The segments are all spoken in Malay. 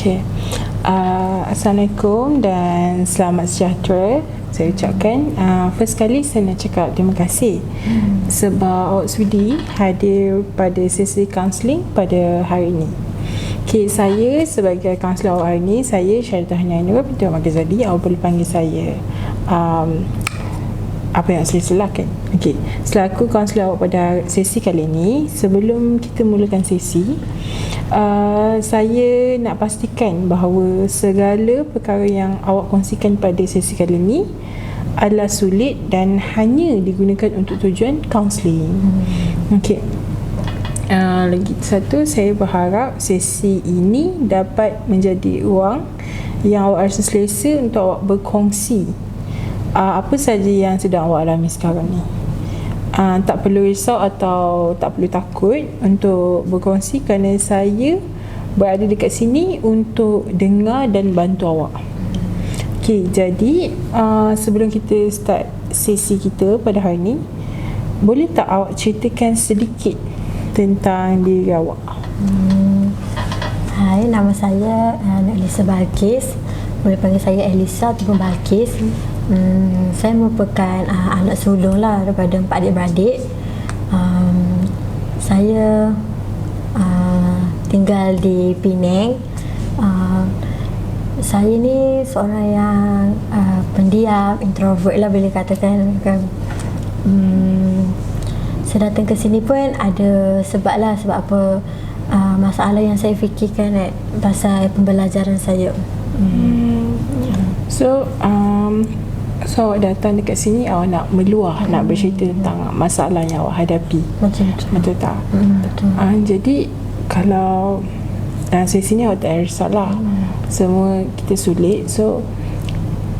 Okay. Assalamualaikum dan selamat sejahtera. Saya ucapkan first kali saya nak cakap terima kasih sebab awak sudi hadir pada sesi kaunseling pada hari ini. Okay, saya sebagai kaunselor awak hari ini, saya Syarita Hanianura binti Ahmad Ghazali. Awak boleh panggil saya apa yang saya silakan. Okey, selaku kaunselor awak pada sesi kali ini, sebelum kita mulakan sesi, saya nak pastikan bahawa segala perkara yang awak kongsikan pada sesi kali ini adalah sulit dan hanya digunakan untuk tujuan kaunseling. Okey. Lagi satu, saya berharap sesi ini dapat menjadi ruang yang awak rasa selesa untuk awak berkongsi apa saja yang sedang awak alami sekarang ni. Tak perlu risau atau tak perlu takut untuk berkongsi kerana saya berada dekat sini untuk dengar dan bantu awak. Okay, jadi sebelum kita start sesi kita pada hari ni, boleh tak awak ceritakan sedikit tentang diri awak? Hai, nama saya Elisa Balkis. Boleh panggil saya Elisa ataupun Balkis. Saya merupakan anak sulung lah daripada 4 adik-beradik. Saya tinggal di Penang. Saya ni seorang yang pendiam, introvert lah boleh katakan kan. Saya datang ke sini pun ada sebab lah, sebab apa masalah yang saya fikirkan pasal pembelajaran saya. So awak datang dekat sini, awak nak meluah, nak bercerita tentang masalah yang awak hadapi. Macam betul tak? Betul. Jadi kalau dalam sesi ni awak tak ada risalah, semua kita sulit. So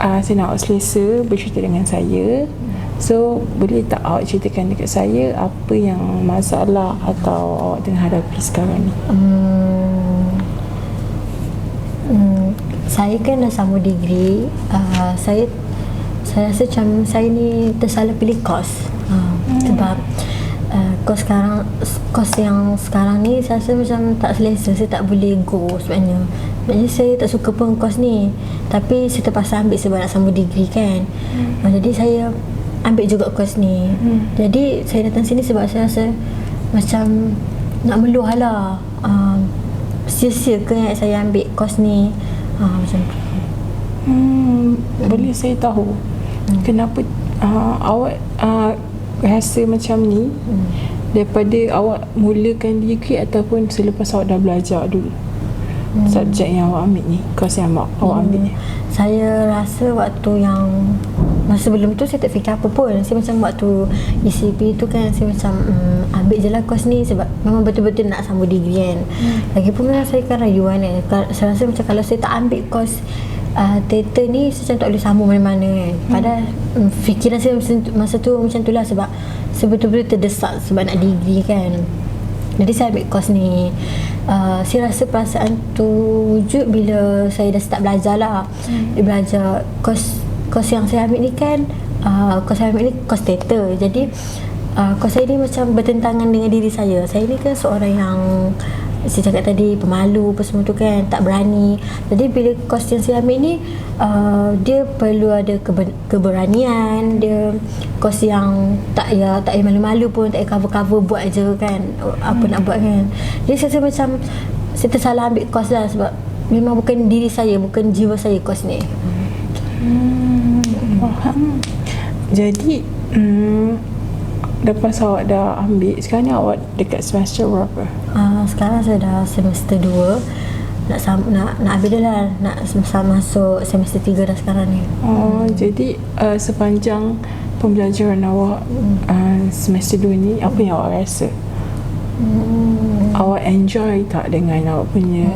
saya nak awak selesa bercerita dengan saya. So boleh tak awak ceritakan dekat saya apa yang masalah atau awak tengah hadapi sekarang ni? Saya kan dah sambung degree. Saya rasa macam saya ni tersalah pilih kos. Sebab kos yang sekarang ni saya rasa macam tak selesa. Saya tak boleh go sebenarnya. Sebenarnya saya tak suka pun kos ni, tapi saya terpaksa ambil sebab nak sambung degree kan. Jadi saya ambil juga kos ni. Jadi saya datang sini sebab saya rasa macam nak meluah lah. Sia-sia ke saya ambil kos ni. Macam tu. Boleh saya tahu kenapa awak rasa macam ni daripada awak mulakan degree ataupun selepas awak dah belajar dulu subjek yang awak ambil ni, kos yang awak ambil ni? Saya rasa waktu yang masa sebelum tu saya tak fikir apa pun. Saya macam waktu ECP tu kan, saya macam ambil je lah kos ni sebab memang betul-betul nak sambung degree kan. Lagipun memang saya kan rayuan kan. Saya rasa macam kalau saya tak ambil kos teater ni, saya macam tak boleh sambung mana-mana kan. Padahal fikiran saya masa tu macam tu lah, sebab saya betul-betul terdesak sebab nak degree kan. Jadi saya ambil kos ni. Saya rasa perasaan tu wujud bila saya dah start belajar lah. Belajar kos yang saya ambil ni kan, kos saya ambil ni kos teater. Jadi kos saya ni macam bertentangan dengan diri saya. Saya ni kan seorang yang saya cakap tadi pemalu apa semua tu kan, tak berani. Jadi bila kos yang saya ambil ni dia perlu ada keberanian. Dia kos yang tak payah malu-malu pun, tak payah cover-cover, buat je kan apa nak buat kan. Jadi saya rasa macam saya tersalah ambil kos lah, sebab memang bukan diri saya, bukan jiwa saya kos ni. Faham. Jadi lepas awak dah ambil, sekarang ni awak dekat semester berapa? Sekarang saya dah semester 2. Nak habis dah lah, nak masuk semester 3 dah sekarang ni. Jadi sepanjang pembelajaran awak semester 2 ni, apa yang awak rasa? Awak enjoy tak dengan awak punya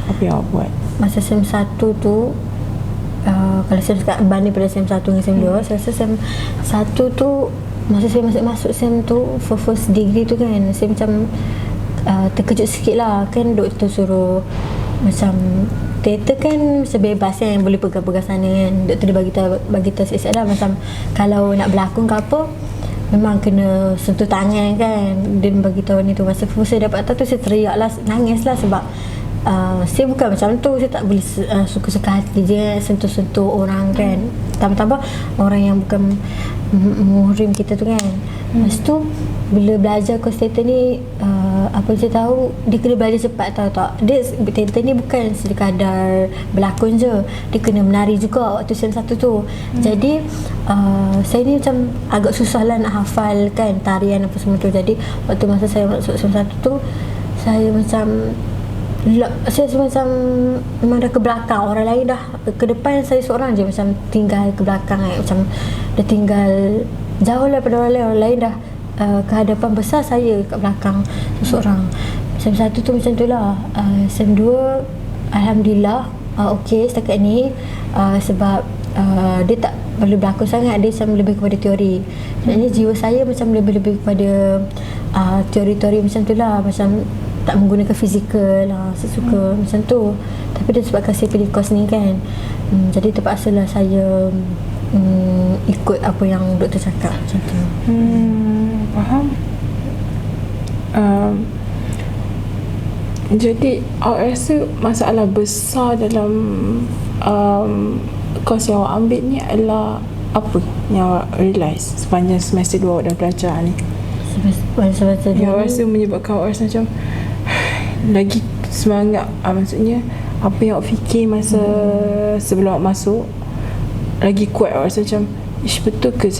apa yang awak buat? Masa sem 1 tu, kalau saya cakap banding pada sem 1 dengan sem 2, saya rasa sem 1 tu masa saya masuk sem tu for first degree tu kan, saya macam terkejut sikit lah kan. Doktor suruh macam teater kan macam bebas kan, boleh pegang-pegang sana kan. Doktor dia bagi tahu siap-siap dah, macam kalau nak berlakon ke apa memang kena sentuh tangan kan. Dia bagi tahu ni tu. Masa first saya dapat tahu tu, saya teriak lah, nangis lah sebab saya bukan macam tu, saya tak boleh suka-suka hati je sentuh-sentuh orang kan, tambah-tambah orang yang bukan muhrim kita tu kan. Lepas tu bila belajar course theater ni, apa saya tahu dia kena belajar cepat, tahu tak, dia theater ni bukan sekadar berlakon je, dia kena menari juga waktu sem 1 tu. Jadi saya ni macam agak susah lah nak hafal kan tarian apa semua tu. Jadi waktu masa saya masuk sem 1 tu, saya macam memang dah ke belakang, orang lain dah ke depan, saya seorang je macam tinggal ke belakang macam dah tinggal jauh lah pada orang lain dah ke hadapan besar, saya kat belakang seorang. Sem 1 tu macam tu lah. Sem 2 Alhamdulillah okey setakat ni, sebab dia tak perlu berlakon sangat, dia macam lebih kepada teori. Sebenarnya jiwa saya macam lebih kepada teori-teori macam tu lah, macam tak menggunakan fizikal lah, saya suka macam tu. Tapi dia sebabkan saya pilih course ni kan, jadi terpaksalah saya ikut apa yang doktor cakap macam tu. Faham. Jadi awak rasa masalah besar dalam course yang awak ambil ni adalah apa yang awak realise sepanjang semester 2 awak dah belajar ni? Semester 2 yang awak rasa menyebabkan awak rasa macam lagi semangat, maksudnya apa yang awak fikir masa sebelum awak masuk lagi kuat, awak rasa macam ish, betul ke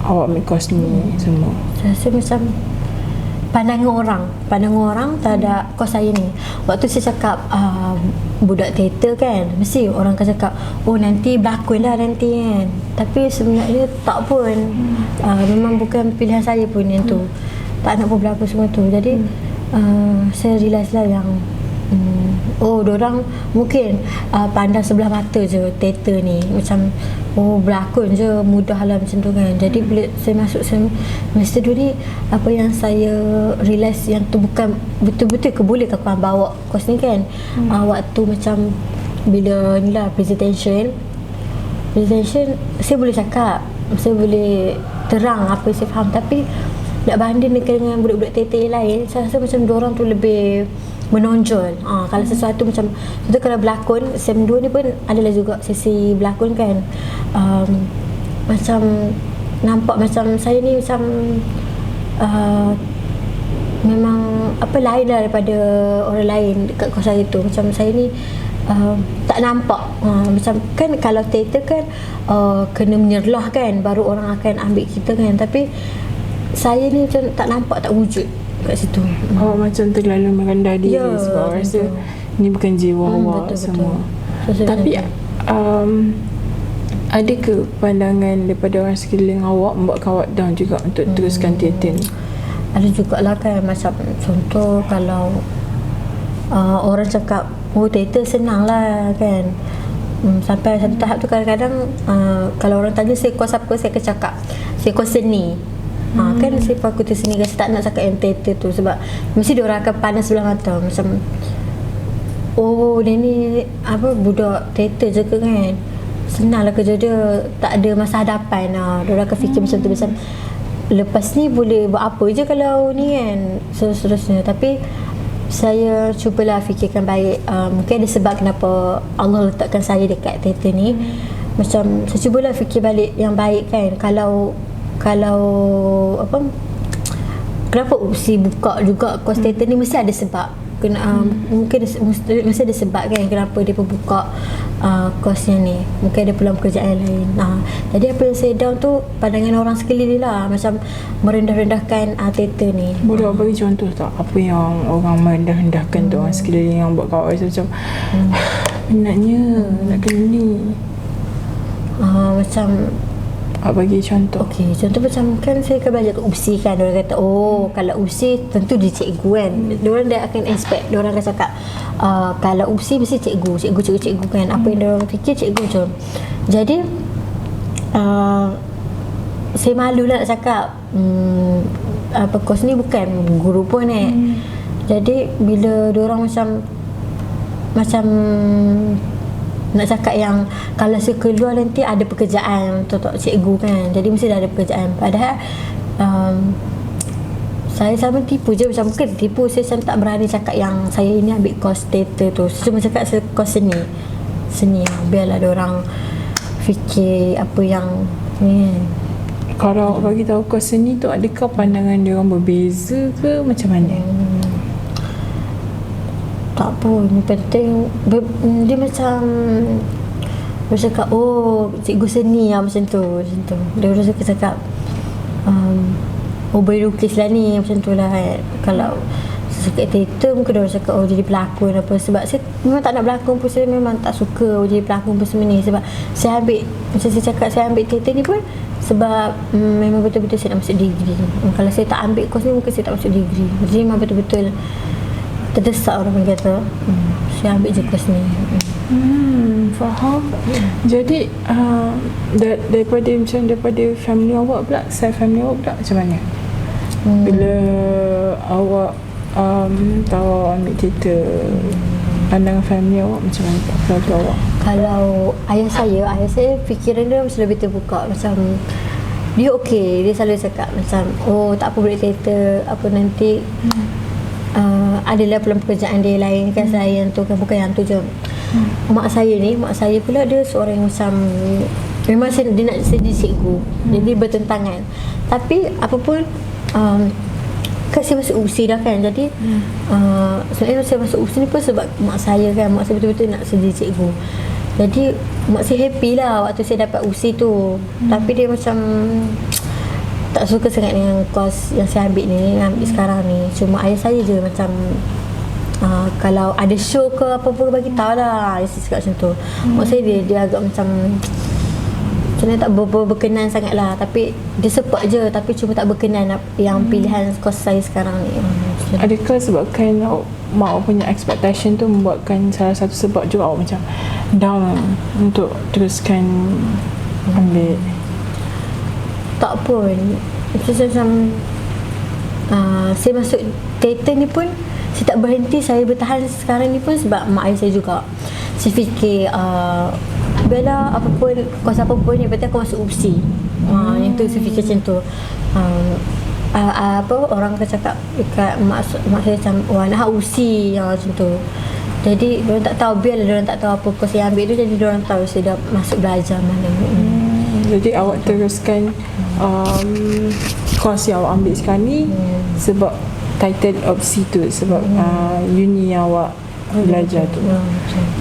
awak ambil course ni semua? Saya rasa macam pandangan orang terhadap course saya ni. Waktu saya cakap budak teater kan, mesti orang akan cakap oh nanti berlakon lah nanti kan, tapi sebenarnya tak pun. Memang bukan pilihan saya pun yang tu, tak nak pun berlakon semua tu. Jadi saya realise lah yang diorang mungkin pandang sebelah mata je teater ni, macam berlakon je mudah lah macam tu kan. Jadi bila saya masuk semester 2 ni, apa yang saya realise yang tu bukan betul-betul boleh ke korang bawa course ni kan. Waktu macam bila ni lah presentation saya boleh cakap, saya boleh terang apa yang saya faham, tapi nak banding dengan budak-budak teater lain, saya rasa macam diorang tu lebih menonjol. Kalau sesuatu macam contoh kalau berlakon, sem 2 ni pun adalah juga sesi berlakon kan. Macam nampak macam saya ni macam memang apa lain lah daripada orang lain dekat course saya tu. Macam saya ni tak nampak macam kan kalau teater kan kena menyerlah kan baru orang akan ambil kita kan, tapi saya ni macam tak nampak, tak wujud kat situ. Macam terlalu merendah diri sebab awak rasa ni bukan jiwa awak semua. Tapi ada ke pandangan daripada orang sekeliling awak membuatkan awak down juga untuk teruskan teater ni? Ada jugalah kan, macam contoh kalau orang cakap teater senang lah kan, sampai satu tahap tu kadang-kadang kalau orang tanya saya course apa, saya akan cakap saya course seni. Kan saya fakulti seni kan, saya tak nak cakap yang teater tu sebab mesti diorang akan pandang sebelah mata macam dia ni apa budak teater je ke kan, senang lah kerja dia, tak ada masa hadapan. Diorang akan fikir macam tu, macam lepas ni boleh buat apa je kalau ni kan, seterusnya. Tapi saya cubalah fikirkan baik, mungkin ada sebab kenapa Allah letakkan saya dekat teater ni. Macam saya cubalah fikir balik yang baik kan, kalau apa, kenapa UPSI buka juga course teater ni, mesti ada sebab. Mungkin mesti ada sebab kan kenapa dia pun buka course ni. Mungkin ada peluang pekerjaan lain. Jadi apa yang saya down tu pandangan orang sekeliling lah, macam merendah-rendahkan teater ni. Boleh awak bagi contoh tak apa yang orang merendah-rendahkan tu, orang sekeliling yang buat awak rasa macam minatnya nak kena ni? Macam bagi contoh. Okey, contoh macam kan saya akan belajar kat UPSI kan, diorang kata kalau UPSI tentu dia cikgu kan, diorang dah akan expect, diorang akan cakap kalau UPSI mesti cikgu kan, apa yang diorang fikir cikgu je. Jadi saya malu lah nak cakap course ni bukan guru pun Jadi bila diorang macam nak cakap yang kalau saya keluar nanti ada pekerjaan untuk cikgu kan, jadi mesti dah ada pekerjaan. Padahal saya sama tipu je, macam bukan tipu, saya macam tak berani cakap yang saya ini ambil course teater tu. Saya cuma cakap saya course seni biarlah orang fikir apa yang ni. Kalau bagi tahu kau seni tu, adakah pandangan dia orang berbeza ke macam mana? Tak pun, yang penting dia macam cakap, oh cikgu seni lah, macam tu. Dia orang suka cakap oh boleh lukis lah ni, macam tu lah kan. Kalau suka teater mungkin dia orang cakap oh jadi pelakon apa. Sebab saya memang tak nak berlakon pun, saya memang tak suka jadi pelakon pun semua ni. Sebab saya ambil, macam saya cakap, saya ambil teater ni pun sebab memang betul-betul saya nak masuk degree. Kalau saya tak ambil course ni mungkin saya tak masuk degree. Jadi memang betul-betul terdesak orang kata. Saya ambil je course ni. Faham. Jadi daripada family awak pula, side family awak pula macam mana? Bila awak tahu awak ambil teater, pandangan family awak macam mana? Keluarga awak? Kalau ayah saya fikiran dia macam lebih terbuka. Macam dia okey, dia selalu cakap macam oh tak apa boleh teater, apa nanti adalah pekerjaan dia lain kan, selain tu kan, bukan yang tu je. Mak saya pula dia seorang yang macam memang dia nak jadi cikgu, jadi bertentangan. Tapi apa pun kan saya masuk usia dah kan, jadi sebenarnya saya masuk usia ni pun sebab mak saya kan, mak saya betul-betul nak jadi cikgu. Jadi mak saya happy lah waktu saya dapat usia tu. Tapi dia macam tak suka sangat dengan course yang saya ambil ni, ambil sekarang ni. Cuma ayah saya je macam kalau ada show ke apa-apa bagi tahu lah, ayah saya cakap macam tu. Mak saya dia agak macam sebenarnya tak berkenan sangat lah, tapi dia support je, tapi cuma tak berkenan yang pilihan course saya sekarang ni. Adakah sebabkan mak awak punya expectation tu membuatkan salah satu sebab juga awak macam down untuk teruskan ambil? Tak pun. Macam saya masuk teater ni pun saya tak berhenti, saya bertahan sekarang ni pun sebab mak ayah saya juga. Saya fikir biarlah apa pun, kos apa pun, yang penting aku masuk UPSI. Yang tu saya fikir macam tu. Apa orang akan cakap dekat mak saya macam wah nak UPSI macam tu. Jadi diorang tak tahu, biarlah diorang tak tahu apa kos yang ambil tu, jadi diorang tahu saya dah masuk belajar mana. Jadi awak teruskan kos yang awak ambil sekarang ni sebab title opsi tu, sebab uni yang awak belajar tu.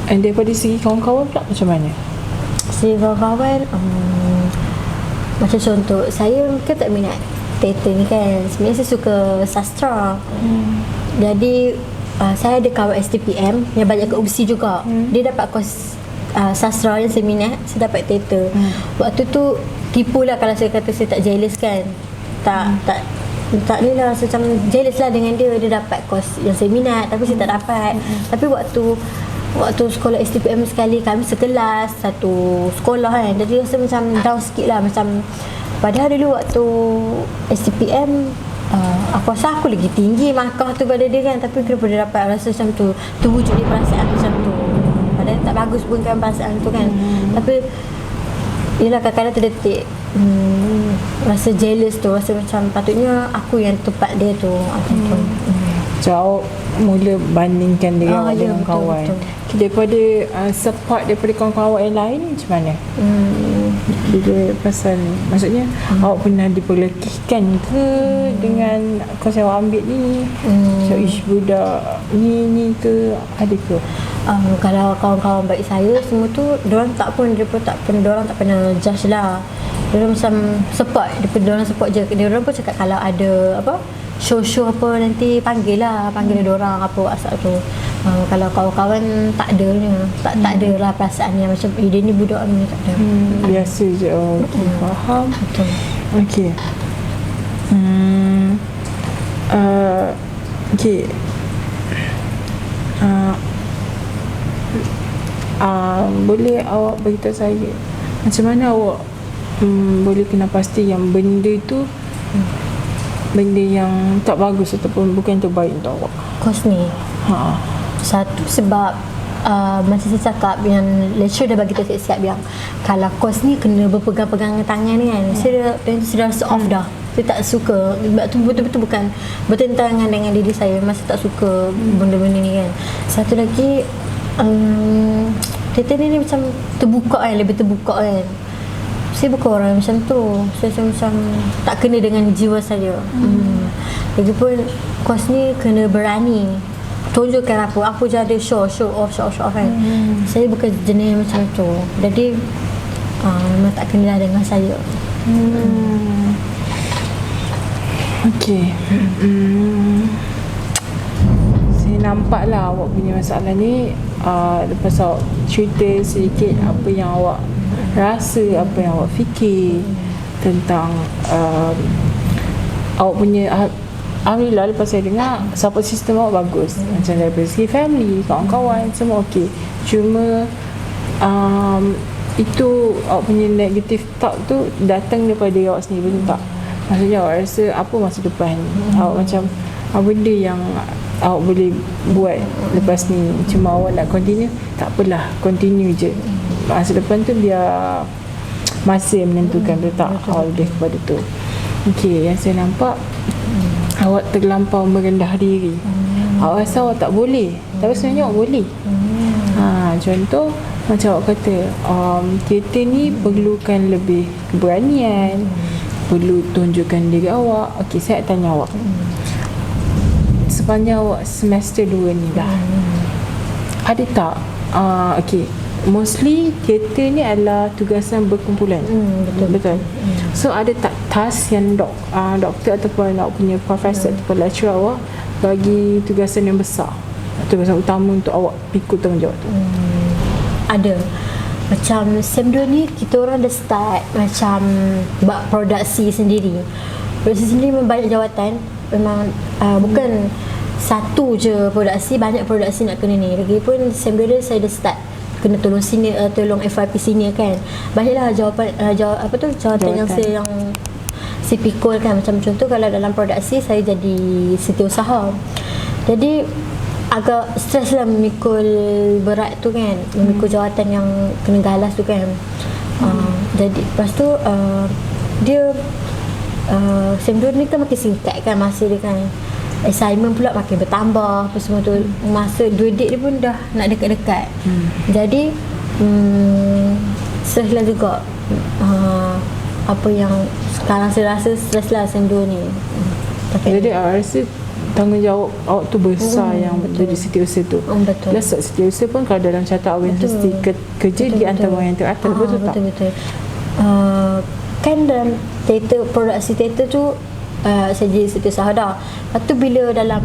And daripada segi kawan-kawan pula macam mana? Segi kawan-kawan macam contoh, saya kan tak minat teater ni kan, sebenarnya saya suka sastra. Jadi saya ada kawan STPM yang banyak ke UPSI juga. Dia dapat kos sastra yang saya minat, saya dapat teater. Waktu tu tipulah kalau saya kata saya tak jealous kan. Tak ni lah, saya macam jealous lah dengan dia dapat kos yang saya minat tapi saya tak dapat. Tapi waktu sekolah STPM sekali, kami sekelas satu sekolah kan, jadi rasa macam down sikit lah. Macam padahal dulu waktu STPM aku rasa aku lagi tinggi markah tu pada dia kan, tapi kenapa dia dapat, rasa macam tu terwujud di perasaan macam tu. Padahal tak bagus pun kan perasaan tu kan. Tapi yelah, kadang-kadang terdetik rasa jealous tu, rasa macam patutnya aku yang tepat dia tu. Jauh mula bandingkan dengan dengan betul, kawan. betul. Daripada support daripada kawan-kawan yang lain macam mana? Bila pasal maksudnya awak pernah diperlekehkan ke dengan kos yang awak ambil ni? So ish budak ni ke, ada ke? Kalau kawan-kawan baik saya semua tu, diorang tak pernah judge lah. Diorang macam support, diorang support je. Diorang pun cakap kalau ada apa show-show apa nanti panggil diorang apa asal tu. Kalau kawan-kawan tak ada lah perasaan yang macam dia ni budak ni, tak ada. Biasa je. Okay, faham. Betul. Okey. Okey. Boleh awak beritahu saya macam mana awak boleh kena pasti yang benda tu benda yang tak bagus ataupun bukan yang terbaik untuk awak? Kos ni satu sebab macam saya cakap, yang lecturer dah bagi tahu siap yang kalau kos ni kena berpegang-pegang tangan ni kan, saya rasa off dah. Saya tak suka. Sebab tu betul-betul bukan bertentangan dengan diri saya. Masa tak suka benda-benda ni kan. Satu lagi, teater ni macam terbuka kan, lebih terbuka kan. Saya bukan orang macam tu. Saya macam tak kena dengan jiwa saya. Lagipun kos ni kena berani tunjukkan apa je ada show off kan. Saya bukan jenis macam tu. Jadi memang tak kena dengan saya. Okey. Saya nampak lah awak punya masalah ni. Lepas awak cerita sedikit apa yang awak rasa, apa yang awak fikir tentang awak punya, alhamdulillah lepas saya dengar support system awak bagus. Macam dari segi family, kawan-kawan, semua okey. Cuma itu awak punya negative thought tu datang daripada awak sendiri, betul tak? Maksudnya awak rasa apa masa depan? Awak macam apa benda yang awak boleh buat lepas ni? Cuma awak nak continue, tak apalah, continue je. Masa depan tu biar masa yang menentukan, betul tak? Awak lebih kepada tu. Okey, yang saya nampak awak terlampau merendah diri. Awak rasa awak tak boleh, tapi sebenarnya awak boleh. Contoh macam awak kata, teater ni perlukan lebih keberanian, perlu tunjukkan diri awak. Okey, saya tanya awak, sepanjang awak semester 2 ni dah, ada tak okey, mostly teater ni adalah tugasan berkumpulan. Betul. So ada tak task yang doktor ataupun awak punya profesor ataupun lecturer awak bagi tugasan yang besar, tugasan utama untuk awak pikul tanggungjawab tu? Ada. Macam SEM 2 ni kita orang dah start macam buat produksi sendiri. Produksi sendiri memang banyak jawatan. Memang bukan satu je produksi, banyak produksi nak kena ni. Lagipun SEM 2 dia saya dah start kena tolong senior, tolong FYP senior kan. Banyaklah jawatan yang saya pikul kan. Macam contoh kalau dalam produksi saya jadi setiausaha. Jadi agak stres lah memikul berat tu kan, memikul jawatan yang kena galas tu kan. Jadi lepas tu dia SEM 2 ni kan makin singkat kan masa dia kan. Assignment pula makin bertambah, apa semua tu. Masa due date dia pun dah nak dekat-dekat. Jadi stres lah juga. Apa yang sekarang saya rasa stres lah SEM 2 ni. Jadi awak rasa tanggungjawab awak tu besar yang jadi setiausaha tu. Betul. Plus setiausaha pun kalau dalam carta organisasi kerja di antara yang teratas, betul tak? Betul. Kan dalam teater, produksi teater tu saya jadi setiausaha dah. Lepas tu bila dalam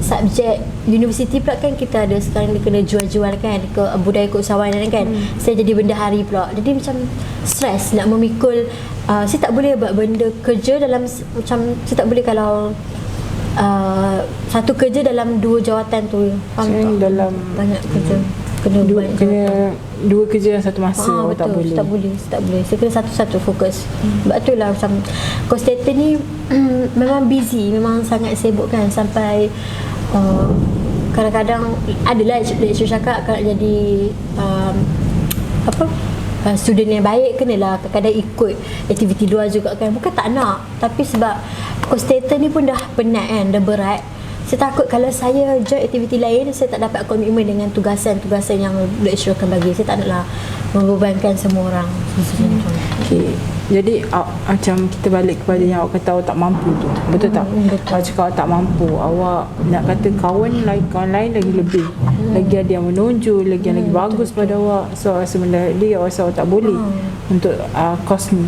subjek universiti pula kan kita ada sekarang dia kena jual-jual kan ke budaya keusahawanan kan. Saya jadi bendahari pula. Jadi macam stres nak memikul. Saya tak boleh buat benda kerja dalam macam saya tak boleh kalau satu kerja dalam dua jawatan tu. Faham tak? Dalam banyak kerja kena dua kerja dalam satu masa. Betul, tak boleh. Saya kena satu-satu fokus. Sebab tu lah macam course teater ni memang busy, memang sangat sibuk kan. Sampai kadang-kadang adalah lecturer cakap kalau jadi student yang baik kenalah kadang-kadang ikut aktiviti luar juga kan. Bukan tak nak, tapi sebab course teater ni pun dah penat kan, dah berat. Saya takut kalau saya join aktiviti lain, saya tak dapat komitmen dengan tugasan-tugasan yang lecturer akan bagi. Saya tak naklah membebankan semua orang. Okay. Jadi macam kita balik kepada yang awak kata awak tak mampu tu, betul tak? Awak cakap awak tak mampu, awak nak kata kawan lain lagi lebih, lagi ada yang menonjol, lagi yang lagi bagus pada awak. So awak rasa benda dia, awak rasa awak tak boleh untuk kos ni.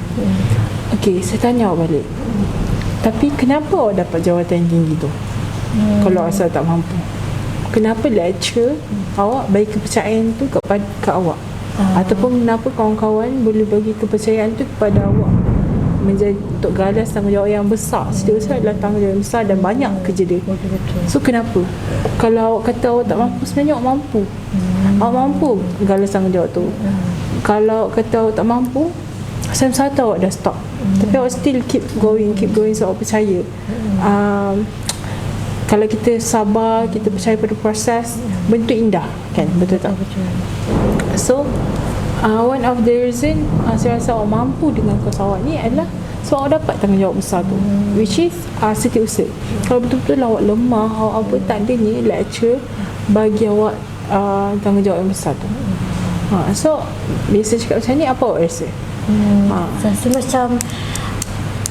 Okay, saya tanya awak balik, tapi kenapa awak dapat jawatan yang tinggi tu? Kalau awak rasa tak mampu, kenapa lecturer awak bagi kepercayaan tu ke awak? Ataupun kenapa kawan-kawan boleh bagi kepercayaan tu kepada awak menjadi untuk galas tanggungjawab yang besar? Setiausaha adalah tanggungjawab yang besar dan banyak kerja dia. So kenapa? Kalau awak kata awak tak mampu, sebenarnya awak mampu. Awak mampu galas tanggungjawab tu. Kalau awak kata awak tak mampu, satu awak dah stop. Tapi awak still keep going sebab awak percaya. Kalau kita sabar, kita percaya pada proses, bentuk indah kan, betul tak? So one of the reason saya rasa awak mampu dengan kos awak ni adalah So awak dapat tanggungjawab besar tu, which is setiausaha. Kalau betul-betul awak lemah, awak apa, tak adanya lecturer bagi awak tanggungjawab yang besar tu. So biasa cakap macam ni, apa awak rasa? Saya rasa macam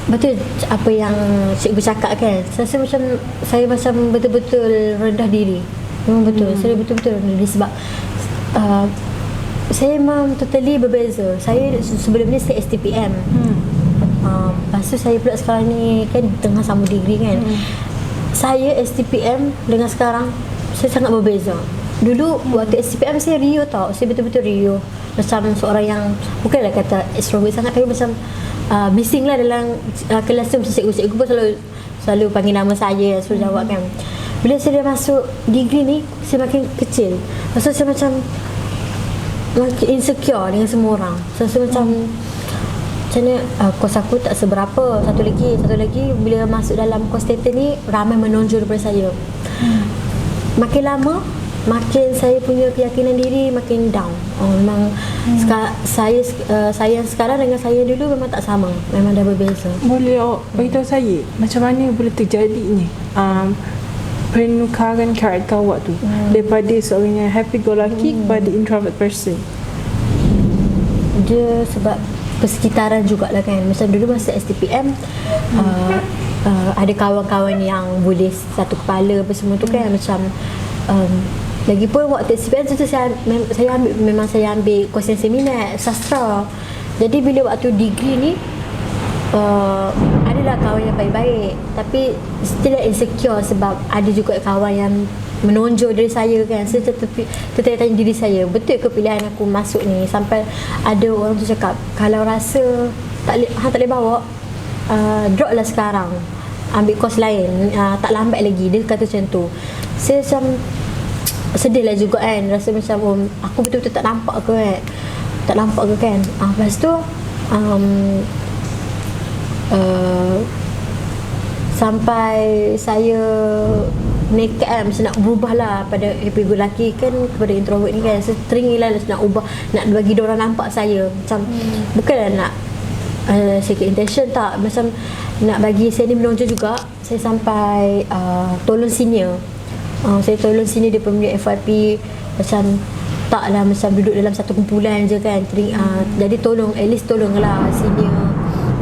betul apa yang cikgu cakap kan. Saya rasa macam saya macam betul-betul rendah diri. Memang betul. Saya betul-betul rendah diri sebab saya memang totally berbeza. Saya sebelum ni saya STPM. Lepas tu saya pula sekarang ni kan tengah sambung degree kan. Saya STPM dengan sekarang saya sangat berbeza. Dulu waktu STPM saya Rio tau. Saya betul-betul Rio. Macam seorang yang bukanlah kata extrovert sangat, tapi macam bising lah dalam kelas tu. Macam cikgu-cikgu pun selalu panggil nama saya, suruh jawab kan. Bila saya dah masuk degree ni, saya makin kecil. Lepas tu saya macam insecure dengan semua orang. So, saya macam mana kos aku tak seberapa. Satu lagi bila masuk dalam kos teater ni, ramai menonjol daripada saya. Makin lama makin saya punya keyakinan diri makin down. Memang saya yang sekarang dengan saya dulu memang tak sama. Memang dah berbeza. Boleh awak beritahu saya macam mana boleh terjadinya penukaran karakter awak tu daripada seorang yang happy go lucky kepada introvert person? Dia sebab persekitaran jugalah kan. Macam dulu masa STPM ada kawan-kawan yang boleh satu kepala apa semua tu kan. Macam lagipun waktu STPM tu saya ambil kos seminar sastra. Jadi bila waktu degree ni adalah kawan yang baik-baik, tapi still insecure sebab ada juga kawan yang menonjol dari saya kan. Saya tertanya diri saya, betul ke pilihan aku masuk ni? Sampai ada orang tu cakap, kalau rasa tak boleh bawa, drop lah sekarang, ambil kos lain, tak lambat lagi. Dia kata macam tu. Saya macam sedih lah juga kan. Rasa macam aku betul-betul tak nampak ke kan. Lepas tu sampai saya nekat kan, macam nak berubah lah pada happy go lucky kan kepada introvert ni kan. Saya teringin lah nak ubah, nak bagi diorang nampak saya macam bukanlah nak secret intention, tak, macam nak bagi saya ni menonjol juga. Saya sampai tolong senior. Saya tolong sini dia punya FYP, macam taklah macam duduk dalam satu kumpulan je kan. Jadi tolong, at least tolonglah senior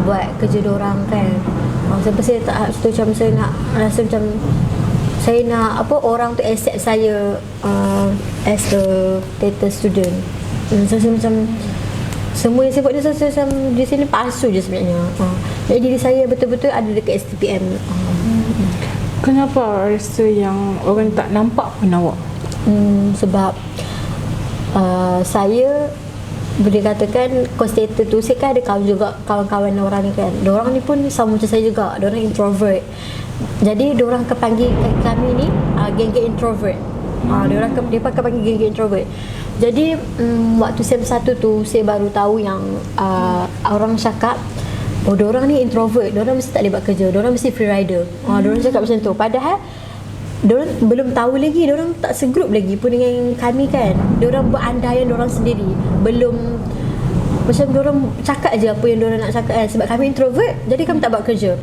buat kerja diorang kan. Sampai saya tak macam saya nak rasa macam saya nak orang tu accept saya as a theatre student. Saya macam semua yang saya buat ni saya macam di sini palsu je sebenarnya. Jadi diri saya betul-betul ada dekat STPM. Kenapa rasa yang orang tak nampak pun awak? Sebab saya boleh katakan kos teater tu saya kan ada kawan-kawan orang ni kan. Diorang ni pun sama macam saya juga. Diorang introvert. Jadi diorang akan panggil kami ni geng-geng introvert. Dia akan panggil geng-geng introvert. Jadi waktu SEM 1 tu saya baru tahu yang orang cakap, diorang ni introvert, diorang mesti tak boleh buat kerja, diorang mesti free rider. Diorang cakap macam tu. Padahal diorang belum tahu lagi, diorang tak segrup lagi pun dengan kami kan. Diorang buat andaian diorang sendiri. Belum, macam diorang cakap je apa yang diorang nak cakap kan. Sebab kami introvert, jadi kami tak buat kerja.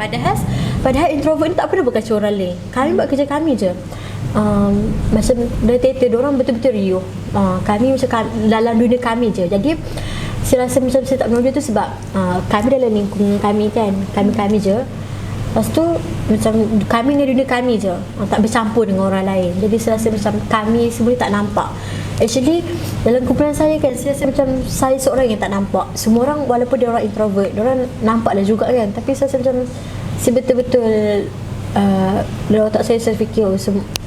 Padahal introvert ni tak pernah buat kerja orang lain. Kami buat kerja kami je. Macam dari teater, diorang betul-betul riuh. Kami macam dalam dunia kami je. Jadi saya rasa macam saya tak menonjol tu sebab kami dalam lingkungan kami kan, kami je. Lepas tu macam kami dengan dunia kami je, tak bercampur dengan orang lain. Jadi saya rasa macam kami sebenarnya tak nampak. Actually dalam kumpulan saya kan, saya rasa macam saya seorang yang tak nampak. Semua orang walaupun dia orang introvert, dia orang nampak lah juga kan. Tapi saya rasa macam saya betul-betul dalam otak saya fikir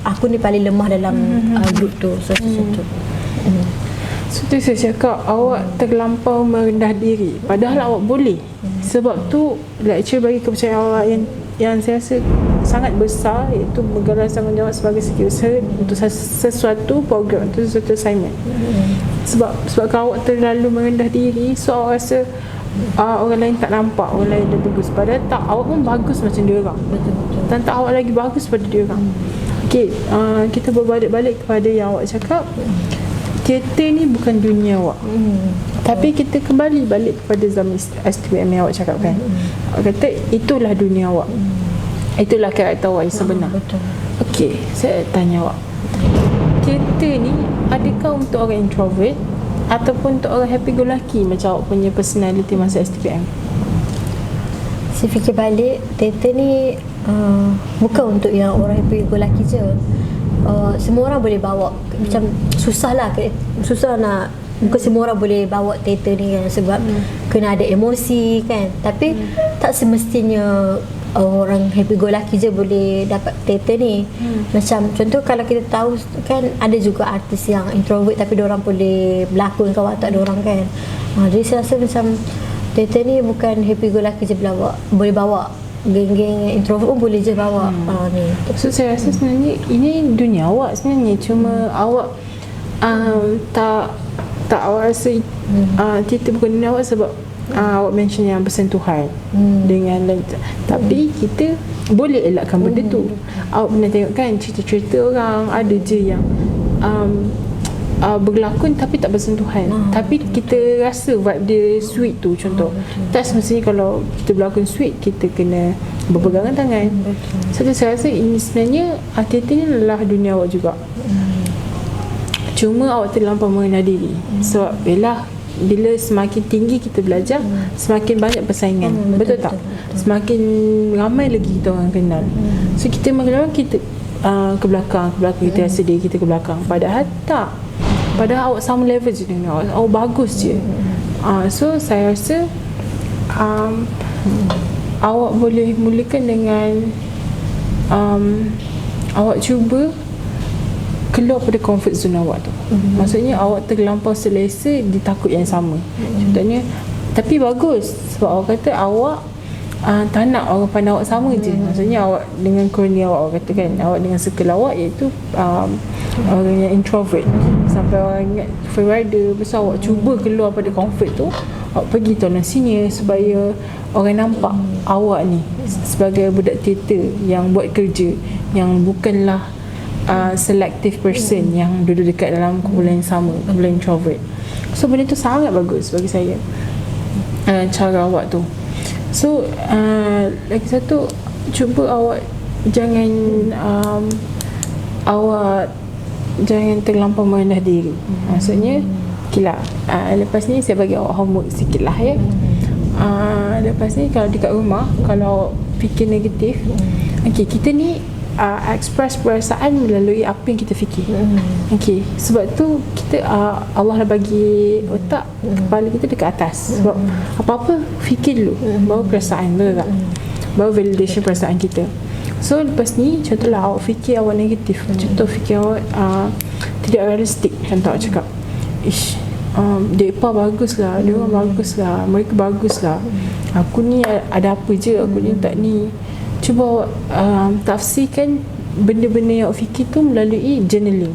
aku ni paling lemah dalam grup tu. So macam tu. So tu saya cakap awak terlampau merendah diri, padahal awak boleh. Sebab tu lecturer bagi kepercayaan awak yang saya rasa sangat besar, iaitu menggalang tanggungjawab sebagai setiausaha untuk sesuatu program, untuk sesuatu assignment. Sebab kalau awak terlalu merendah diri, so awak rasa orang lain tak nampak, orang lain dah bagus. Padahal tak, awak pun bagus macam dia orang. Betul-betul. Dan tak, awak lagi bagus pada dia orang. Okey, kita berbalik-balik kepada yang awak cakap. Teater ni bukan dunia awak. Tapi kita kembali balik kepada zaman STPM yang awak cakap kan. Awak kata itulah dunia awak. Itulah karakter awak yang sebenar. Betul. Okey, saya tanya awak. Kereta ni adakah untuk orang introvert ataupun untuk orang happy go lucky macam awak punya personality masa STPM? Saya fikir balik, teater ni bukan untuk yang orang happy go lucky je. Semua orang boleh bawa. Macam susah nak, bukan semua orang boleh bawa teater ni kan, sebab kena ada emosi kan. Tapi tak semestinya orang happy go lucky je boleh dapat teater ni. Macam contoh kalau kita tahu kan, ada juga artis yang introvert tapi diorang boleh berlakon ke watak diorang kan. Jadi saya rasa macam teater ni bukan happy go lucky je boleh bawa. Geng-geng introvert pun boleh je bawa. Ni. So saya rasa sebenarnya ini dunia awak sebenarnya, cuma awak tak awak rasa teater bukan dunia awak sebab awak mention yang bersentuhan dengan tapi kita boleh elakkan benda tu. Awak pernah tengok kan cerita-cerita orang ada je yang berlakon tapi tak bersentuhan, tapi kita rasa vibe dia sweet tu. Contoh tak semestinya kalau kita berlakon sweet kita kena berpegangan tangan. So saya rasa ini sebenarnya teater ni adalah dunia awak juga. Cuma awak terlampau mengenal diri. Sebab bila semakin tinggi kita belajar, semakin banyak persaingan. Betul tak? Semakin ramai lagi kita orang kenal. So kita makin lama kita ke belakang kita rasa diri kita ke belakang. Padahal tak. Padahal awak sama level je dengan awak bagus je. So saya rasa awak boleh mulakan dengan awak cuba keluar pada comfort zone awak tu. Maksudnya awak terlampau selesa di takut yang sama. Contohnya, tapi bagus sebab awak kata awak tak nak orang pandang awak sama je. Maksudnya awak dengan kroni awak kata kan, awak dengan circle awak iaitu orang yang introvert, sampai orang ingat free rider. Besar awak cuba keluar pada comfort tu, awak pergi tolong senior supaya orang nampak awak ni sebagai budak teater yang buat kerja, yang bukanlah selective person yang duduk dekat dalam kumpulan yang sama, kumpulan introvert. So benda tu sangat bagus bagi saya, cara awak tu. So lagi satu, cuba awak jangan terlampau merendah diri. Maksudnya okay lah, lepas ni saya bagi awak homework sikit lah ya. Lepas ni kalau dekat rumah, kalau fikir negatif, okay, kita ni express perasaan melalui apa yang kita fikir. Okay, sebab tu kita Allah dah bagi otak, kepala kita dekat atas. Sebab apa-apa fikir dulu, baru perasaan, betul tak? Baru validation perasaan kita. So lepas ni, contohlah awak fikir awak negatif, contoh fikir awak tidak realistik. Contoh awak cakap, mereka bagus lah, dia orang bagus lah, mereka bagus lah, aku ni ada apa je, aku ni tak ni. Cuba awak tafsirkan benda-benda yang awak fikir tu melalui journaling.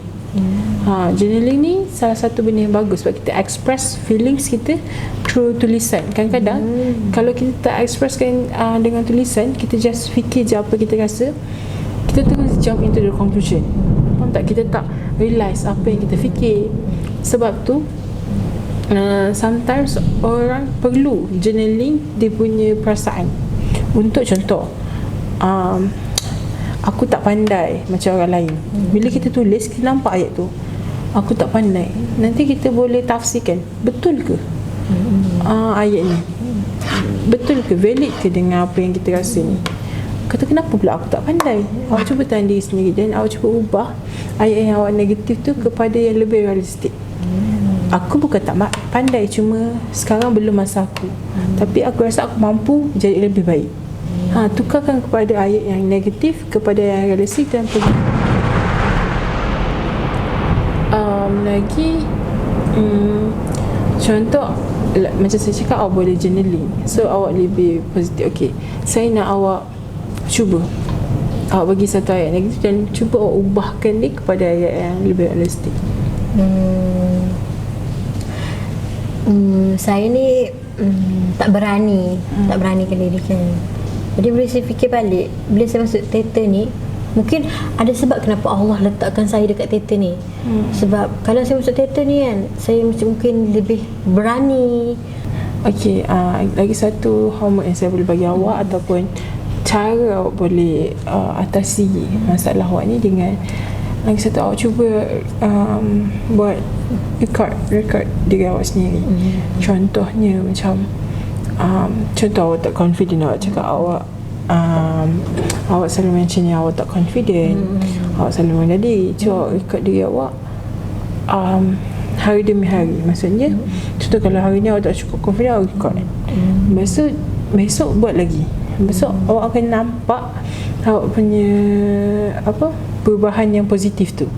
Journaling ni salah satu benda yang bagus sebab kita express feelings kita through tulisan. Kadang-kadang kalau kita tak expresskan dengan tulisan, kita just fikir je apa kita rasa, kita terus jump into the conclusion. Faham tak? Kita tak realise apa yang kita fikir. Sebab tu sometimes orang perlu journaling dia punya perasaan. Untuk contoh, aku tak pandai macam orang lain. Bila kita tulis, kita nampak ayat tu, aku tak pandai, nanti kita boleh tafsirkan, betul ke ayat ni, betul ke, valid ke dengan apa yang kita rasa ni. Kata kenapa pula aku tak pandai. Awak cuba tanya diri sendiri dan awak cuba ubah ayat yang awak negatif tu kepada yang lebih realistik. Aku bukan tak pandai, cuma sekarang belum masa aku, tapi aku rasa aku mampu jadi lebih baik. Tukarkan kepada ayat yang negatif kepada yang realistik dan pergi. Lagi contoh macam saya cakap, awak boleh journaling, so awak lebih positif. Okay, saya nak awak cuba, awak bagi satu ayat negatif dan cuba awak ubahkan dia kepada ayat yang lebih realistik. Saya ni tak beranikan diri kan. Jadi bila saya fikir balik, bila saya masuk teater ni, Mungkin ada sebab kenapa Allah letakkan saya dekat teater ni. Sebab kalau saya masuk teater ni kan, saya mungkin lebih berani. Okey, lagi satu homework yang saya boleh bagi awak ataupun cara awak boleh atasi masalah awak ni dengan lagi satu, awak cuba buat record diri awak sendiri. Contohnya macam contoh awak tak confident, awak cakap awak selalu mention yang awak tak confident, awak selalu mengenal diri. Cuba record diri awak hari demi hari. Maksudnya contoh kalau hari ni awak tak cukup confident, awak record. Besok buat lagi. Besok awak akan nampak awak punya perubahan yang positif tu.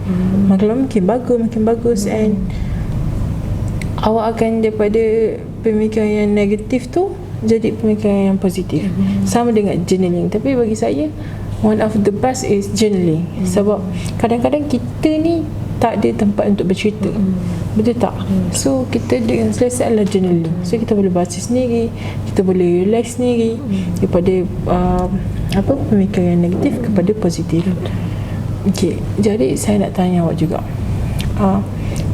Makin bagus and awak akan daripada pemikiran yang negatif tu jadi pemikiran yang positif. Sama dengan journaling. Tapi bagi saya one of the best is journaling. Sebab kadang-kadang kita ni tak ada tempat untuk bercerita. Betul tak? So kita dengan selesa adalah journaling. So kita boleh baca sendiri, kita boleh relax sendiri daripada pemikiran yang negatif kepada positif. Okey, jadi saya nak tanya awak juga,